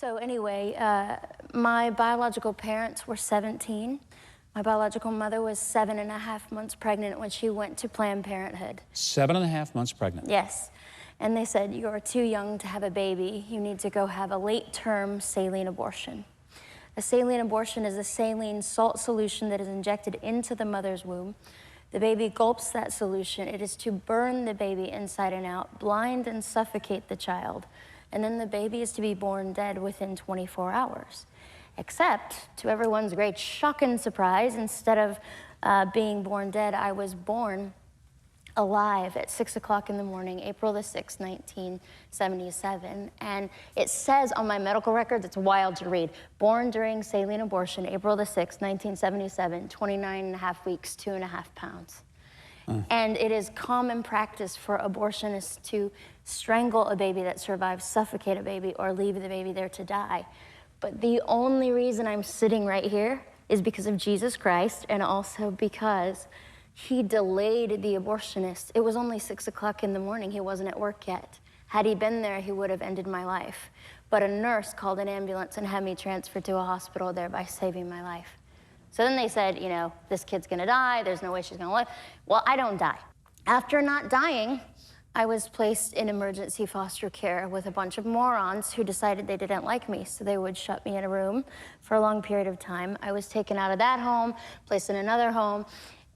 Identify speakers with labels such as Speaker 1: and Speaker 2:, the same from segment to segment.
Speaker 1: So anyway, my biological parents were 17. My biological mother was 7.5 months pregnant when she went to Planned Parenthood.
Speaker 2: 7.5 months pregnant?
Speaker 1: Yes. And they said, you're too young to have a baby. You need to go have a late-term saline abortion. A saline abortion is a saline salt solution that is injected into the mother's womb. The baby gulps that solution. It is to burn the baby inside and out, blind and suffocate the child. And then the baby is to be born dead within 24 hours. Except, to everyone's great shock and surprise, instead of being born dead, I was born alive at 6 o'clock in the morning, April the 6th, 1977. And it says on my medical records, it's wild to read, born during saline abortion, April the 6th, 1977, 29.5 weeks, 2.5 pounds. And it is common practice for abortionists to strangle a baby that survives, suffocate a baby, or leave the baby there to die. But the only reason I'm sitting right here is because of Jesus Christ, and also because he delayed the abortionist. It was only 6 o'clock in the morning. He wasn't at work yet. Had he been there, he would have ended my life. But a nurse called an ambulance and had me transferred to a hospital, thereby saving my life. So then they said, you know, this kid's gonna die. There's no way she's gonna live. Well, I don't die. After not dying, I was placed in emergency foster care with a bunch of morons who decided they didn't like me, so they would shut me in a room for a long period of time. I was taken out of that home, placed in another home,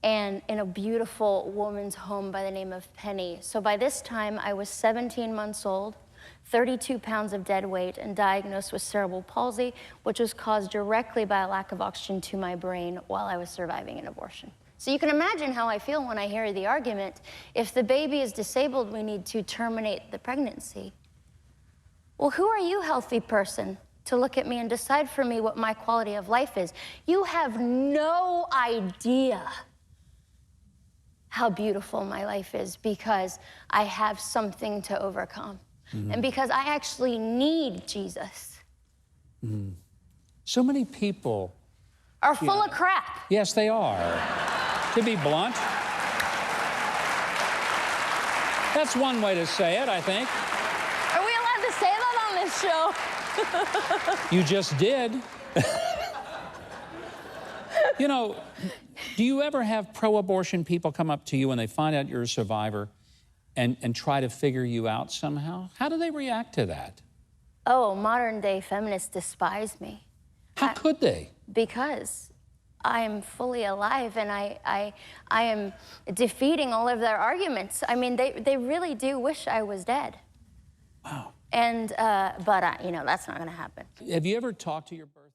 Speaker 1: and in a beautiful woman's home by the name of Penny. So by this time, I was 17 months old, 32 pounds of dead weight, and diagnosed with cerebral palsy, which was caused directly by a lack of oxygen to my brain while I was surviving an abortion. So you can imagine how I feel when I hear the argument, if the baby is disabled, we need to terminate the pregnancy. Well, who are you, healthy person, to look at me and decide for me what my quality of life is? You have no idea how beautiful my life is because I have something to overcome. And because I actually need Jesus.
Speaker 2: So many people
Speaker 1: are full of crap.
Speaker 2: Yes, they are. To be blunt. That's one way to say it, I think.
Speaker 1: Are we allowed to say that on this show?
Speaker 2: You just did. You know, do you ever have pro-abortion people come up to you when they find out you're a survivor and try to figure you out somehow? How do they react to that?
Speaker 1: Oh, modern-day feminists despise me.
Speaker 2: How could they?
Speaker 1: Because I am fully alive and I am defeating all of their arguments. I mean, they really do wish I was dead.
Speaker 2: Wow.
Speaker 1: And, you know, that's not gonna happen.
Speaker 2: Have you ever talked to your birth